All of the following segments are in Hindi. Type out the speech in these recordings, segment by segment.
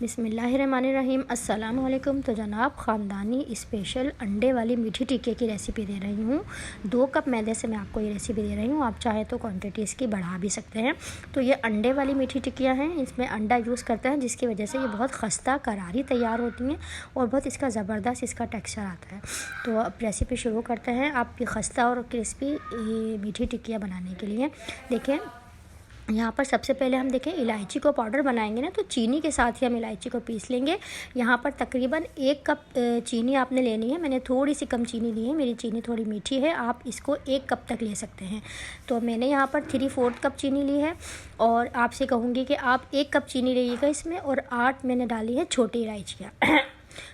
बिस्मिल्लाहिर्रहमानिर्रहीम। अस्सलाम वालेकुम। तो जनाब ख़ानदानी स्पेशल अंडे वाली मीठी टिक्के की रेसिपी दे रही हूँ। 2 कप मैदे से मैं आपको ये रेसिपी दे रही हूँ। आप चाहे तो क्वांटिटी इसकी बढ़ा भी सकते हैं। तो ये अंडे वाली मीठी टिक्कियाँ हैं, इसमें अंडा यूज़ करते हैं जिसकी वजह से ये बहुत खस्ता करारी तैयार होती हैं और बहुत इसका ज़बरदस्त इसका टेक्सचर आता है। तो अब रेसिपी शुरू करते हैं आपकी खस्ता और क्रिस्पी मीठी टिक्कियाँ बनाने के लिए। देखें यहाँ पर सबसे पहले हम देखें इलायची को पाउडर बनाएंगे ना, तो चीनी के साथ ही हम इलायची को पीस लेंगे। यहाँ पर तकरीबन 1 कप चीनी आपने लेनी है। मैंने थोड़ी सी कम चीनी ली है, मेरी चीनी थोड़ी मीठी है, आप इसको 1 कप तक ले सकते हैं। तो मैंने यहाँ पर 3/4 कप चीनी ली है और आपसे कहूँगी कि आप 1 कप चीनी लीजिएगा इसमें, और 8 मैंने डाली है छोटी इलायचियाँ।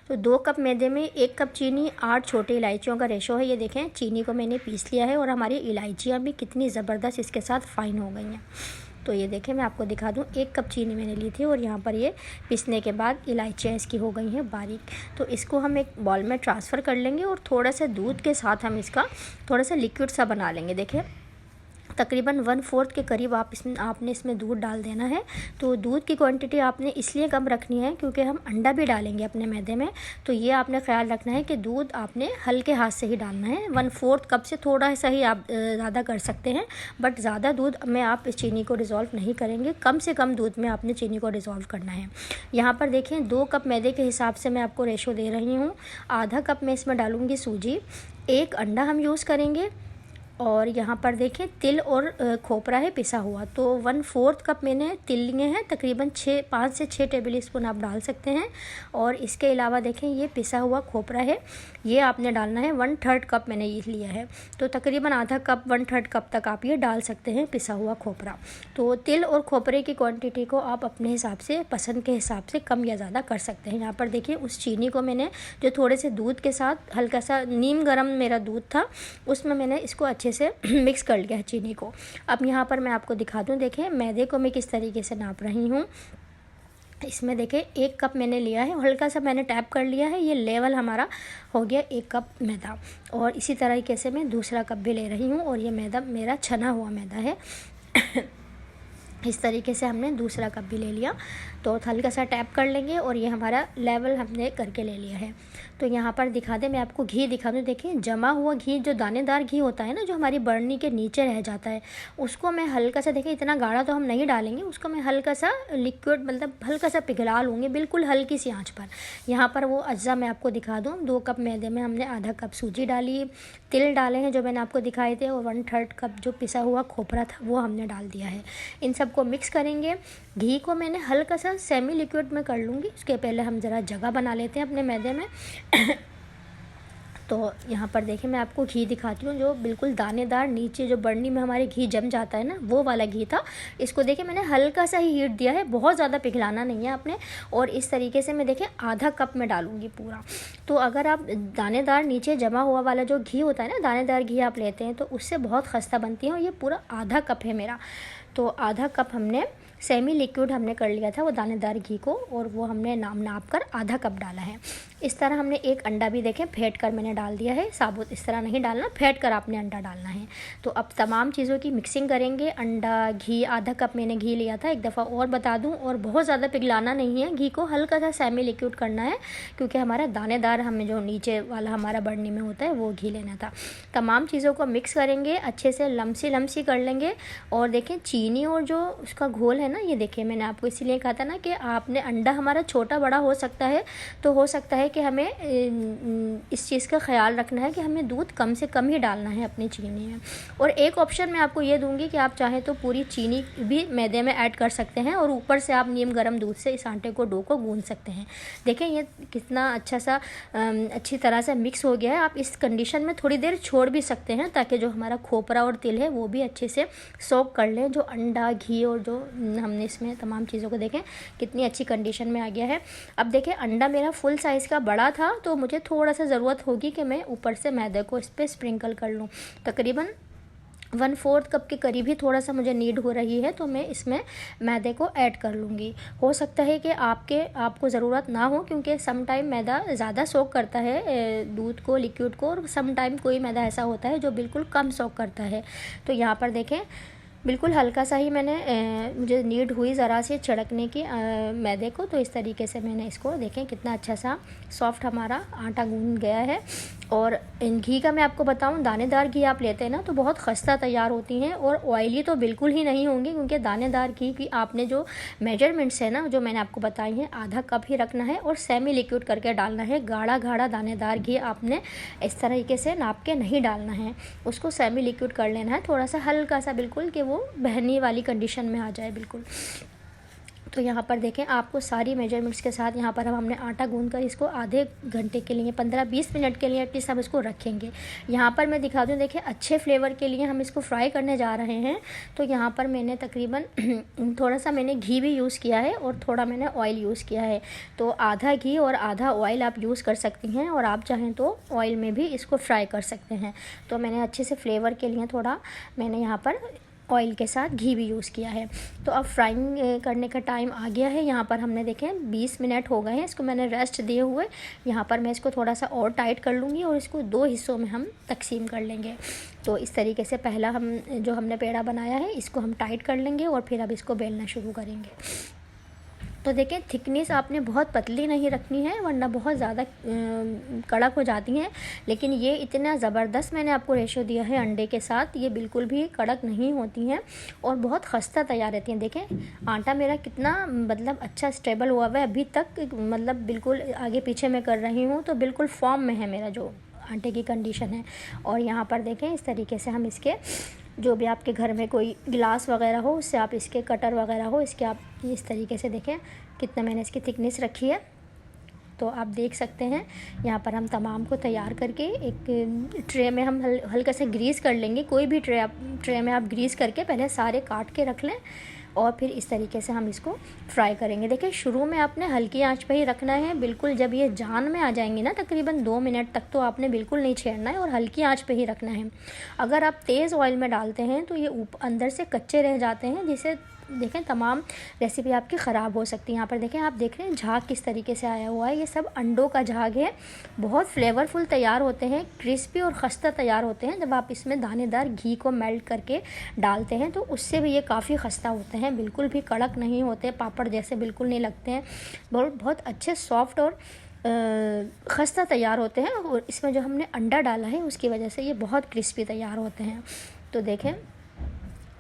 तो 2 कप मैदे में 1 कप चीनी, 8 छोटी इलायचियों का रेशो है। ये देखें चीनी को मैंने पीस लिया है और हमारी इलायचियाँ भी कितनी ज़बरदस्त इसके साथ फ़ाइन हो गई हैं। तो ये देखें मैं आपको दिखा दूँ, 1 कप चीनी मैंने ली थी और यहाँ पर ये पीसने के बाद इलायचियाँ इसकी हो गई हैं बारीक। तो इसको हम एक बॉल में ट्रांसफ़र कर लेंगे और थोड़ा सा दूध के साथ हम इसका थोड़ा सा लिक्विड सा बना लेंगे। देखें तकरीबन 1/4 के करीब आपने इसमें दूध डाल देना है। तो दूध की क्वांटिटी आपने इसलिए कम रखनी है क्योंकि हम अंडा भी डालेंगे अपने मैदे में। तो ये आपने ख़्याल रखना है कि दूध आपने हल्के हाथ से ही डालना है। 1/4 कप से थोड़ा सा ही आप ज़्यादा कर सकते हैं, बट ज़्यादा दूध में आप इस चीनी को डिज़ोल्व नहीं करेंगे। कम से कम दूध में आपने चीनी को डिज़ोल्व करना है। यहाँ पर देखें 2 कप मैदे के हिसाब से मैं आपको रेशो दे रही हूँ। आधा कप मैं इसमें डालूँगी सूजी, 1 अंडा हम यूज़ करेंगे, और यहाँ पर देखें तिल और खोपरा है पिसा हुआ। तो 1/4 कप मैंने तिल लिए हैं, तकरीबन 5 से 6 टेबल स्पून आप डाल सकते हैं। और इसके अलावा देखें ये पिसा हुआ खोपरा है, ये आपने डालना है। 1/3 कप मैंने ये लिया है, तो तकरीबन आधा कप 1/3 कप तक आप ये डाल सकते हैं पिसा हुआ खोपरा। तो तिल और खोपरे की क्वांटिटी को आप अपने हिसाब से, पसंद के हिसाब से कम या ज़्यादा कर सकते हैं। यहाँ पर देखिए उस चीनी को मैंने जो थोड़े से दूध के साथ, हल्का सा नीम गर्म मेरा दूध था, उसमें मैंने इसको अच्छे से मिक्स कर लिया है चीनी को। अब यहाँ पर मैं आपको दिखा दूँ, देखें मैदे को मैं किस तरीके से नाप रही हूँ। इसमें देखें 1 कप मैंने लिया है, हल्का सा मैंने टैप कर लिया है, ये लेवल हमारा हो गया 1 कप मैदा। और इसी तरीके से मैं दूसरा कप भी ले रही हूँ और ये मैदा मेरा छना हुआ मैदा है। इस तरीके से हमने दूसरा कप भी ले लिया, तो हल्का सा टैप कर लेंगे और ये हमारा लेवल हमने करके ले लिया है। तो यहाँ पर दिखा दें, मैं आपको घी दिखा दूँ। देखिए जमा हुआ घी, जो दानेदार घी होता है ना, जो हमारी बर्नी के नीचे रह जाता है, उसको मैं हल्का सा, देखिए इतना गाढ़ा तो हम नहीं डालेंगे, उसको मैं हल्का सा लिक्विड, मतलब हल्का सा पिघला लूँगी, बिल्कुल हल्की सी आँच पर। यहाँ पर वो अज्जा मैं आपको दिखा दूँ। 2 कप मैदे में हमने आधा कप सूजी डाली, तिल डाले हैं जो मैंने आपको दिखाए थे, और 1/3 कप जो पिसा हुआ खोपरा था वो हमने डाल दिया है। इन सबको मिक्स करेंगे। घी को मैंने हल्का सा सेमी लिक्विड में कर लूँगी। उसके पहले हम ज़रा जगह बना लेते हैं अपने मैदे में। तो यहाँ पर देखिए मैं आपको घी दिखाती हूँ, जो बिल्कुल दानेदार नीचे जो बर्नी में हमारे घी जम जाता है ना, वो वाला घी था। इसको देखिए मैंने हल्का सा ही हीट दिया है, बहुत ज़्यादा पिघलाना नहीं है आपने। और इस तरीके से मैं देखिए आधा कप में डालूँगी पूरा। तो अगर आप दानेदार नीचे जमा हुआ वाला जो घी होता है ना, दानेदार घी आप लेते हैं तो उससे बहुत खस्ता बनती है, और ये पूरा आधा कप है मेरा। तो आधा कप हमने सेमी लिक्विड हमने कर लिया था वो दानेदार घी को, और वो हमने नाप कर आधा कप डाला है। इस तरह हमने 1 अंडा भी देखें फेंट कर मैंने डाल दिया है, साबुत इस तरह नहीं डालना, फेंट कर आपने अंडा डालना है। तो अब तमाम चीज़ों की मिक्सिंग करेंगे। अंडा, घी, आधा कप मैंने घी लिया था, एक दफ़ा और बता दूं, और बहुत ज़्यादा पिघलाना नहीं है, घी को हल्का सा सेमी लिक्विड करना है, क्योंकि हमारा दानेदार, हमें जो नीचे वाला हमारा बर्नी में होता है वो घी लेना था। तमाम चीज़ों को मिक्स करेंगे, अच्छे से लमसी कर लेंगे। और देखें चीनी और जो उसका घोल है ना, ये देखिए मैंने आपको इसीलिए कहा था ना कि आपने, अंडा हमारा छोटा बड़ा हो सकता है, तो हो सकता है कि हमें इस चीज़ का ख्याल रखना है कि हमें दूध कम से कम ही डालना है अपनी चीनी में। और एक ऑप्शन मैं आपको ये दूंगी कि आप चाहें तो पूरी चीनी भी मैदे में ऐड कर सकते हैं और ऊपर से आप नीम गर्म दूध से इस आटे को, डो को गूंद सकते हैं। देखें ये कितना अच्छा सा अच्छी तरह से मिक्स हो गया है। आप इस कंडीशन में थोड़ी देर छोड़ भी सकते हैं, ताकि जो हमारा खोपरा और तिल है वो भी अच्छे से सोक कर लें, जो अंडा, घी और जो हमने इसमें तमाम चीज़ों को देखें कितनी अच्छी कंडीशन में आ गया है। अब देखें अंडा मेरा फुल साइज़ का बड़ा था, तो मुझे थोड़ा सा ज़रूरत होगी कि मैं ऊपर से मैदे को इस पर स्प्रिंकल कर लूँ। तकरीबन 1/4 कप के करीब ही थोड़ा सा मुझे नीड हो रही है, तो मैं इसमें मैदे को ऐड कर लूँगी। हो सकता है कि आपको ज़रूरत ना हो, क्योंकि सम टाइम मैदा ज़्यादा सोक करता है दूध को, लिक्विड को, और सम टाइम कोई मैदा ऐसा होता है जो बिल्कुल कम सोक करता है। तो यहाँ पर देखें बिल्कुल हल्का सा ही मैंने मुझे नीड हुई ज़रा सी छिड़कने की मैदे को, तो इस तरीके से मैंने इसको, देखें कितना अच्छा सा सॉफ्ट हमारा आटा गूंद गया है। और इन घी का मैं आपको बताऊं, दानेदार घी आप लेते हैं ना तो बहुत खस्ता तैयार होती हैं, और ऑयली तो बिल्कुल ही नहीं होंगी, क्योंकि दानेदार घी की आपने जो मेजरमेंट्स है ना जो मैंने आपको बताई हैं, आधा कप ही रखना है और सेमी लिक्विड करके डालना है। गाढ़ा गाढ़ा दानेदार घी आपने इस तरीके से नाप के नहीं डालना है, उसको सेमी लिक्विड कर लेना है, थोड़ा सा हल्का सा, बिल्कुल कि वो बहने वाली कंडीशन में आ जाए बिल्कुल। तो यहाँ पर देखें आपको सारी मेजरमेंट्स के साथ यहाँ पर हमने आटा गूंद कर इसको आधे घंटे के लिए 15-20 मिनट के लिए एटलीस्ट हम इसको रखेंगे। यहाँ पर मैं दिखा दूँ, देखिए अच्छे फ्लेवर के लिए हम इसको फ्राई करने जा रहे हैं। तो यहाँ पर मैंने तकरीबन थोड़ा सा मैंने घी भी यूज़ किया है और थोड़ा मैंने ऑयल यूज़ किया है, तो आधा घी और आधा ऑयल आप यूज़ कर सकती हैं, और आप चाहें तो ऑयल में भी इसको फ्राई कर सकते हैं। तो मैंने अच्छे से फ्लेवर के लिए थोड़ा मैंने यहाँ पर ऑयल के साथ घी भी यूज़ किया है। तो अब फ्राइंग करने का टाइम आ गया है। यहाँ पर हमने देखें 20 मिनट हो गए हैं, इसको मैंने रेस्ट दिए हुए। यहाँ पर मैं इसको थोड़ा सा और टाइट कर लूँगी और इसको 2 हिस्सों में हम तकसीम कर लेंगे। तो इस तरीके से पहला हम जो हमने पेड़ा बनाया है इसको हम टाइट कर लेंगे और फिर अब इसको बेलना शुरू करेंगे। तो देखें थिकनेस आपने बहुत पतली नहीं रखनी है, वरना बहुत ज़्यादा कड़क हो जाती हैं। लेकिन ये इतना ज़बरदस्त मैंने आपको रेशो दिया है अंडे के साथ, ये बिल्कुल भी कड़क नहीं होती हैं और बहुत खस्ता तैयार रहती हैं। देखें आटा मेरा कितना मतलब अच्छा स्टेबल हुआ हुआ है अभी तक, मतलब बिल्कुल आगे पीछे मैं कर रही हूँ तो बिल्कुल फॉर्म में है मेरा जो आटे की कंडीशन है। और यहाँ पर देखें इस तरीके से हम इसके, जो भी आपके घर में कोई गिलास वगैरह हो उससे आप इसके, कटर वगैरह हो इसके, आप इस तरीके से देखें कितना मैंने इसकी थिकनेस रखी है। तो आप देख सकते हैं यहाँ पर हम तमाम को तैयार करके एक ट्रे में हम हल्का से ग्रीस कर लेंगे। कोई भी ट्रे में आप ग्रीस करके पहले सारे काट के रख लें और फिर इस तरीके से हम इसको फ्राई करेंगे। देखिए शुरू में आपने हल्की आंच पे ही रखना है, बिल्कुल जब ये जान में आ जाएंगी ना तकरीबन 2 मिनट तक, तो आपने बिल्कुल नहीं छेड़ना है और हल्की आंच पे ही रखना है। अगर आप तेज़ ऑयल में डालते हैं तो ये अंदर से कच्चे रह जाते हैं, जिससे देखें तमाम रेसिपी आपकी ख़राब हो सकती है। यहाँ पर देखें, आप देख रहे हैं झाग किस तरीके से आया हुआ है, ये सब अंडों का झाग है। बहुत फ्लेवरफुल तैयार होते हैं, क्रिस्पी और खस्ता तैयार होते हैं जब आप इसमें दानेदार घी को मेल्ट करके डालते हैं, तो उससे भी ये काफ़ी खस्ता होते हैं, बिल्कुल भी कड़क नहीं होते, पापड़ जैसे बिल्कुल नहीं लगते हैं, बहुत अच्छे सॉफ्ट और खस्ता तैयार होते हैं। और इसमें जो हमने अंडा डाला है उसकी वजह से ये बहुत क्रिस्पी तैयार होते हैं। तो देखें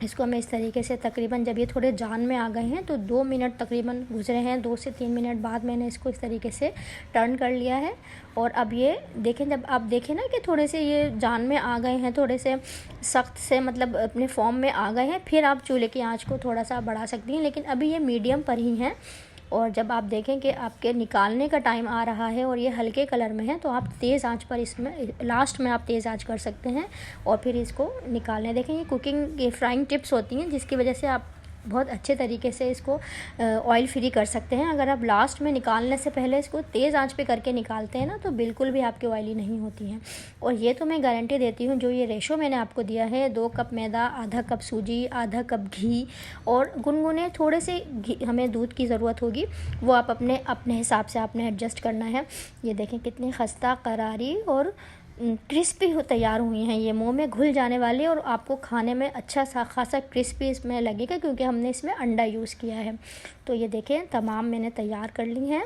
इसको हमें इस तरीके से तकरीबन जब ये थोड़े जान में आ गए हैं तो 2 मिनट तकरीबन गुजरे हैं, 2 से 3 मिनट बाद मैंने इसको इस तरीके से टर्न कर लिया है। और अब ये देखें, जब आप देखें ना कि थोड़े से ये जान में आ गए हैं, थोड़े से सख्त से मतलब अपने फॉर्म में आ गए हैं, फिर आप चूल्हे की आंच को थोड़ा सा बढ़ा सकती हैं, लेकिन अभी ये मीडियम पर ही हैं। और जब आप देखें कि आपके निकालने का टाइम आ रहा है और ये हल्के कलर में है, तो आप तेज़ आंच पर इसमें लास्ट में आप तेज़ आंच कर सकते हैं और फिर इसको निकालने। देखें ये कुकिंग, ये फ्राइंग टिप्स होती हैं जिसकी वजह से आप बहुत अच्छे तरीके से इसको ऑयल फ्री कर सकते हैं। अगर आप लास्ट में निकालने से पहले इसको तेज़ आंच पे करके निकालते हैं ना, तो बिल्कुल भी आपकी ऑयली नहीं होती हैं। और ये तो मैं गारंटी देती हूँ, जो ये रेशो मैंने आपको दिया है, 2 कप मैदा, आधा कप सूजी, आधा कप घी और गुनगुने थोड़े से हमें दूध की ज़रूरत होगी, वो आप अपने हिसाब से आपने एडजस्ट करना है। ये देखें कितनी खस्ता, करारी और क्रिस्पी तैयार हुई हैं, ये मुंह में घुल जाने वाली और आपको खाने में अच्छा सा खासा क्रिस्पी इसमें लगेगा, क्योंकि हमने इसमें अंडा यूज़ किया है। तो ये देखें तमाम मैंने तैयार कर ली हैं,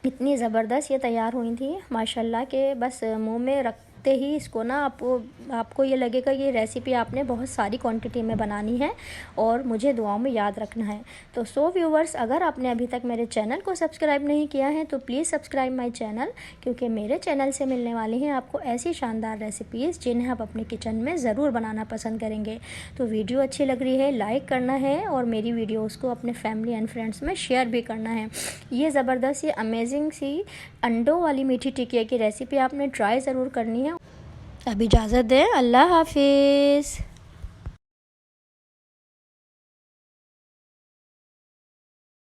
इतनी ज़बरदस्त ये तैयार हुई थी माशाल्लाह के बस मुंह में रखते ही इसको ना आपको ये लगेगा ये रेसिपी आपने बहुत सारी क्वांटिटी में बनानी है और मुझे दुआओं में याद रखना है। तो सो व्यूवर्स, अगर आपने अभी तक मेरे चैनल को सब्सक्राइब नहीं किया है तो प्लीज़ सब्सक्राइब माय चैनल, क्योंकि मेरे चैनल से मिलने वाली हैं आपको ऐसी शानदार रेसिपीज़ जिन्हें आप अपने किचन में ज़रूर बनाना पसंद करेंगे। तो वीडियो अच्छी लग रही है लाइक करना है और मेरी वीडियोज़ को अपने फैमिली एंड फ्रेंड्स में शेयर भी करना है। ये ज़बरदस्त, ये अमेजिंग सी अंडों वाली मीठी टिकिया की रेसिपी आपने ट्राई ज़रूर करनी है। अब इजाज़त दें, अल्लाह हाफिज़।